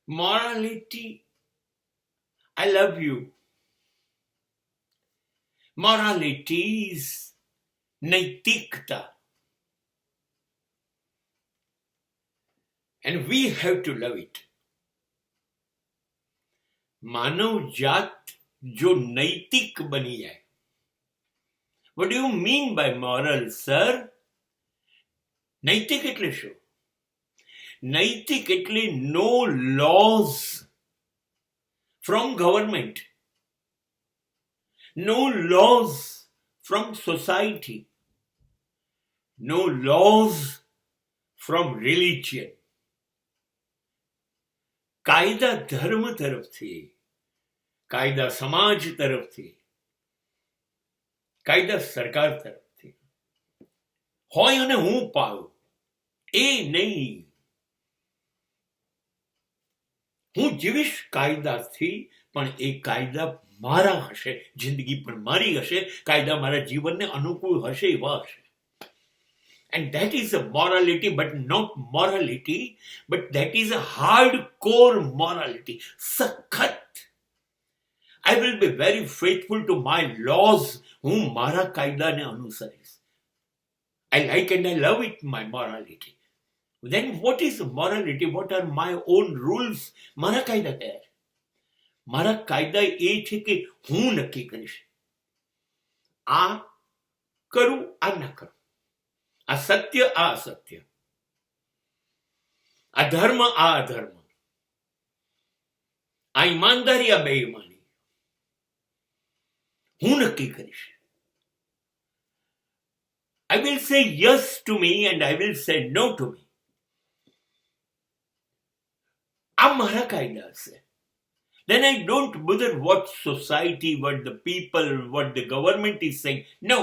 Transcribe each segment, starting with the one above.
Morality, I love you. Morality is naitikta. And we have to love it. मानव जात जो नैतिक बनी जाए. What do you mean by moral, sir? નૈતિક એટલે શું? નૈતિક એટલે no laws from government, no laws from society, no laws from religion. કાયદા ધર્મ તરફથી, કાયદા સમાજ તરફથી, કાયદા સરકાર તરફથી હોય અને હું પાળું એ નહીં. હું જીવીશ કાયદાથી, પણ એ કાયદા મારા હશે, જિંદગી પણ મારી હશે, કાયદા મારા જીવનને અનુકૂળ હશે એવા હશે. And that is a morality, but not morality, but that is a hardcore morality. સખત. I will be very faithful to my laws. હું મારા કાયદાને અનુસરીશ. I like and I love it, my morality. Then what is morality? What are my own rules? મારા કાયદા કયા છે? મારા કાયદા એ છે કે હું નક્કી કરીશ. આ કરું, આ ના કરું. આ સત્ય, આ અસત્ય. આ ધર્મ, આ અધર્મ. આ ઈમાનદારી, આ બેઈમાની. હું નક્કી કરીશ. I will say yes to me and I will say no to me. આ મારા કાયદા હશે. Then I don't bother what society, what the people, what the government is saying. No.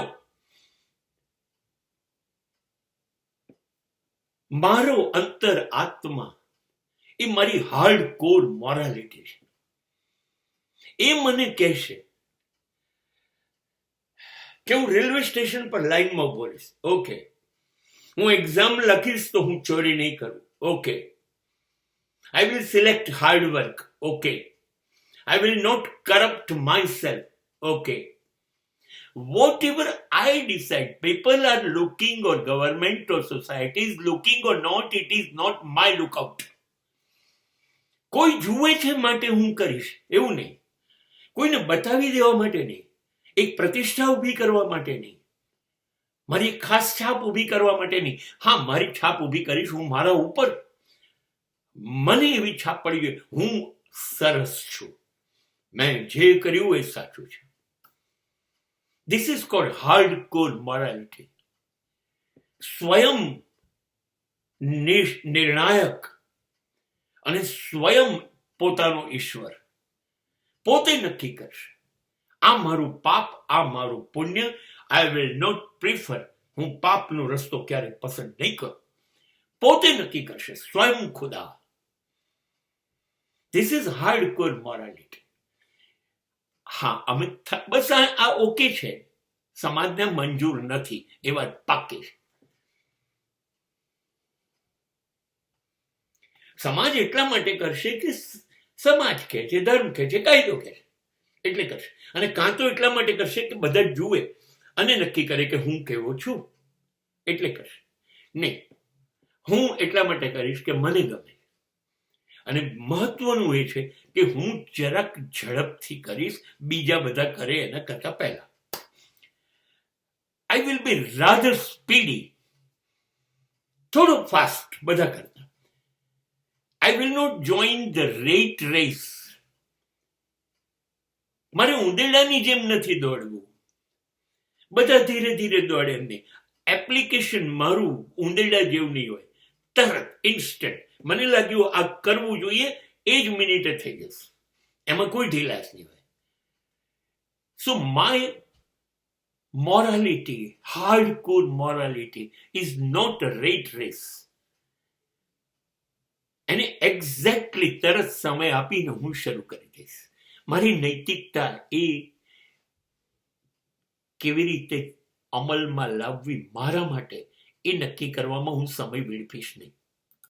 મારો અંતર આત્મા એ મારી હાર્ડ કોર મોરાલિટી છે. એ મને કહેશે કે હું રેલવે સ્ટેશન પર લાઈનમાં ઉભો રહીશ. ઓકે. હું એક્ઝામ લખીશ તો હું ચોરી નહીં કરું. Okay. I will select hard work. Okay. I will not corrupt myself. Okay. Whatever I decide, people are looking or government or society is looking or not, it is not my lookout. કોઈ જુએ છે માટે હું કરીશ એવું નહીં. કોઈને બતાવી દેવા માટે નહીં. એક પ્રતિષ્ઠા ઊભી કરવા માટે નહીં. મારી એક ખાસ છાપ ઊભી કરવા માટે નહીં. હા, મારી છાપ ઊભી કરીશ હું મારા ઉપર. મને એવી છાપ પડી ગઈ હું સરસ છું, મેં જે કર્યું એ સાચું છે. This is called hardcore morality. સ્વયં નિર્ણાયક અને સ્વયં પોતાનો ઈશ્વર પોતે નક્કી કરશે. આ મારું પાપ, આ મારું પુણ્ય. I will not prefer. હું પાપનો રસ્તો ક્યારે પસંદ નહીં કરું. પોતે નક્કી કરશે, સ્વયં ખુદા. This is hardcore morality. હા, અમે બસ આ ઓકે છે, સમાજને મંજૂર નથી એ વાત પાકી છે. સમાજ એટલા માટે કરશે કે સમાજ કહે છે, ધર્મ કહે છે, કાયદો કહે છે એટલે કરશે. અને કાં તો એટલા માટે કરશે કે બધા જુએ અને નક્કી કરે કે હું કેવો છું એટલે કરશે. નહીં, હું એટલા માટે કરીશ કે મને ગમે. અને મહત્વનું એ છે કે હું જરાક ઝડપથી કરીશ, બીજા બધા કરે એના કરતા પહેલા. I will be rather speedy, થોડો ફાસ્ટ બધા કરતા. I will not join the rat race. મારે ઉંદેડાની જેમ નથી દોડવું. બધા ધીરે ધીરે દોડે એમ નહીં. એપ્લિકેશન મારું ઉંદેડા જેવું નહીં હોય. તરત ઇન્સ્ટન્ટ મને લાગ્યું આ કરવું જોઈએ એ જ મિનિટે થઈ જશે. એમાં કોઈ ઢીલાશ નહીં હોય. સો my morality, hardcore morality is not a rat race. એને એક્ઝેક્ટલી તરત સમય આપીને હું શરૂ કરી દઈશ. મારી નૈતિકતા એ કેવી રીતે અમલમાં લાવવી મારા માટે એ નક્કી કરવામાં હું સમય વેડફીશ નહીં.